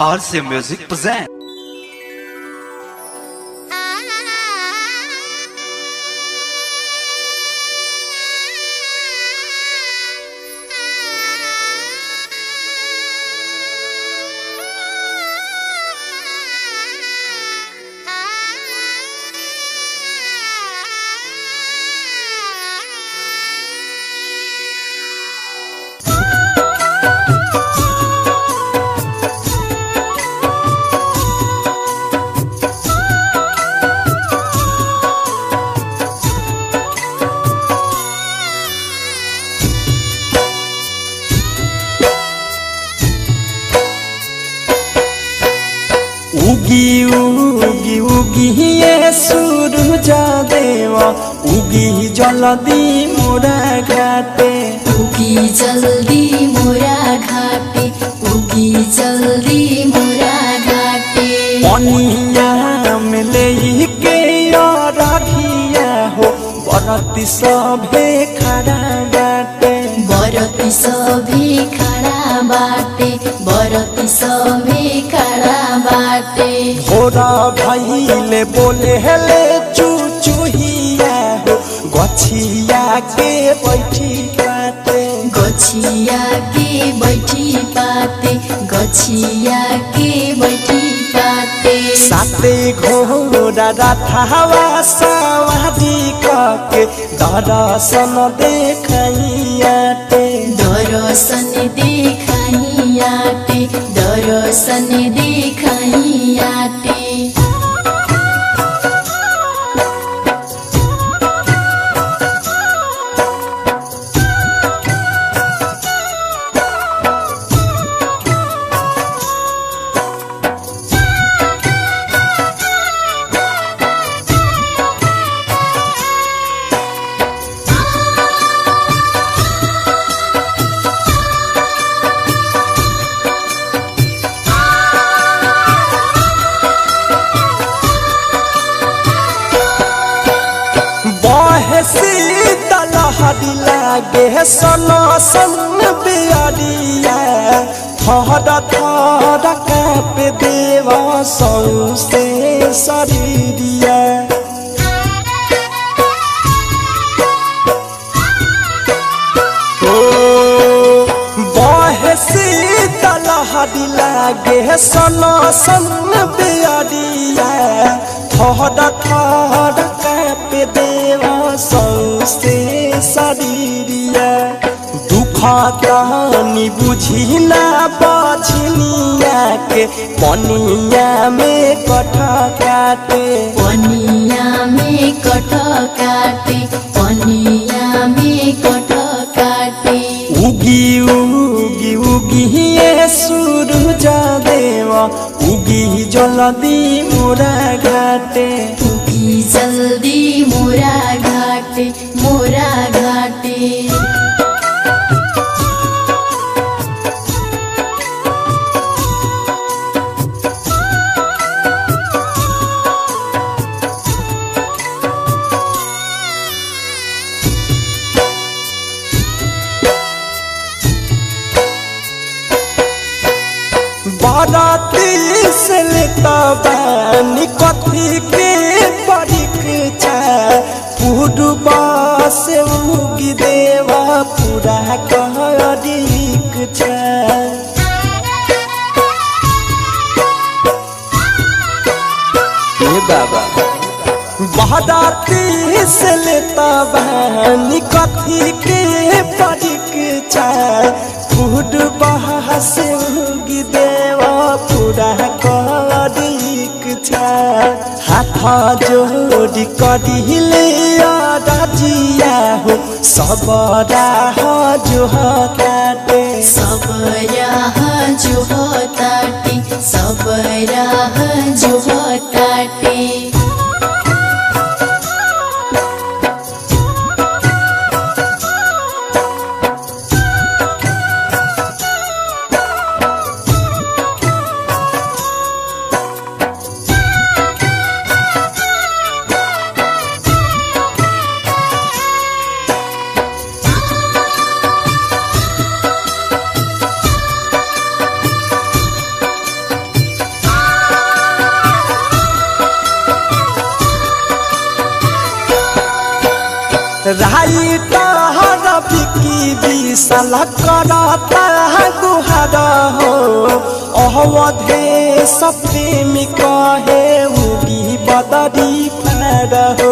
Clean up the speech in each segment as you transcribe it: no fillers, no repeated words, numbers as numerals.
RC Music present. उगी उगी उगी ये सूरज देवा उगी जल्दी मोरा घाटे उगी जल्दी मोरा घाटे उगी जल्दी मोरा घाटे पनिया में ले के राधिया हो बरती सभे खड़ा बाटे बरती सभी खड़ा बाटे बरती सभी खड़ा बाटे भोरा भइले बोले हेले चुचुहिया हो गछिया के बैठी बाटे गछिया के बैठी पाते गछिया के बैठी पाते साते घोड़ा रथवा सवारी कके दर्शन देखाइयाटे दर्शन देखाइयाटे दर्शन देखाइयाटे शीतल हरी लागे सन सन बियरिया थर थर काप देव सौसे शरीरिया बहे शीतल हरी लागे सन सन बियरिया थर थर काप देव सौसे शरीरिया दुख कहानी बुझिना बझनिया के पनिया में कठ काटे पनिया में कठ काटे पनिया में कठ काटे उगी उगी उगी ये सूरज देवा उगी जल्दी मोरा घाटे उगी जल्दी मोरा घाटे मोरा घाटे बाराती से लेता बानी कथी के परीक्षा पूर्वा से उगी देवा पूरा कहरीक्षा बाबा बाराती से लेता बानी कथी के परीक्षा पूर्वा से उगी देवा पूरा करीक्षा हाथ जोड़ी करिले राजिया हो सब राह जो काटे सब राह जो काटे सब राह जो काटे विशाल करता गुहार हो अवधेश प्रेमी कहे उगी बदरी पार हो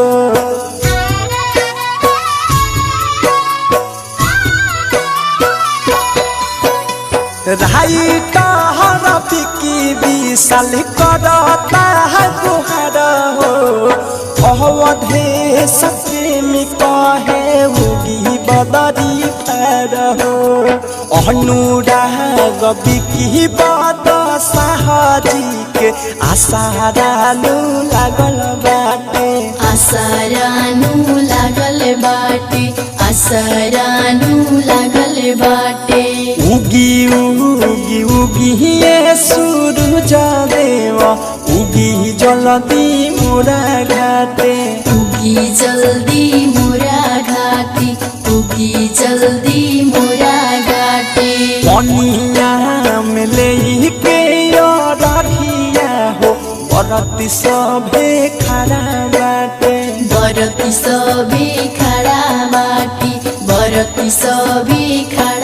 राइटर बिकी विशाल करता गुहार हो अवधेश प्रेमी कहे उगी बदरी पार हो अनुराग बिकी बद साहजी के आसारानु लागल बाटे आसारानु लागल बाटे आसारानु लागल बाटे उगी उगी उगी ये सूरज देव उगी जल्दी मोरा घाटे उगी जल्दी मोरा घाटे उगी जल्दी मोरा घाटे पनिया में लेके रखिया हो बरती सभे खड़ा बाटे बरती सभी खड़ा बाटे बरती सभी खड़ा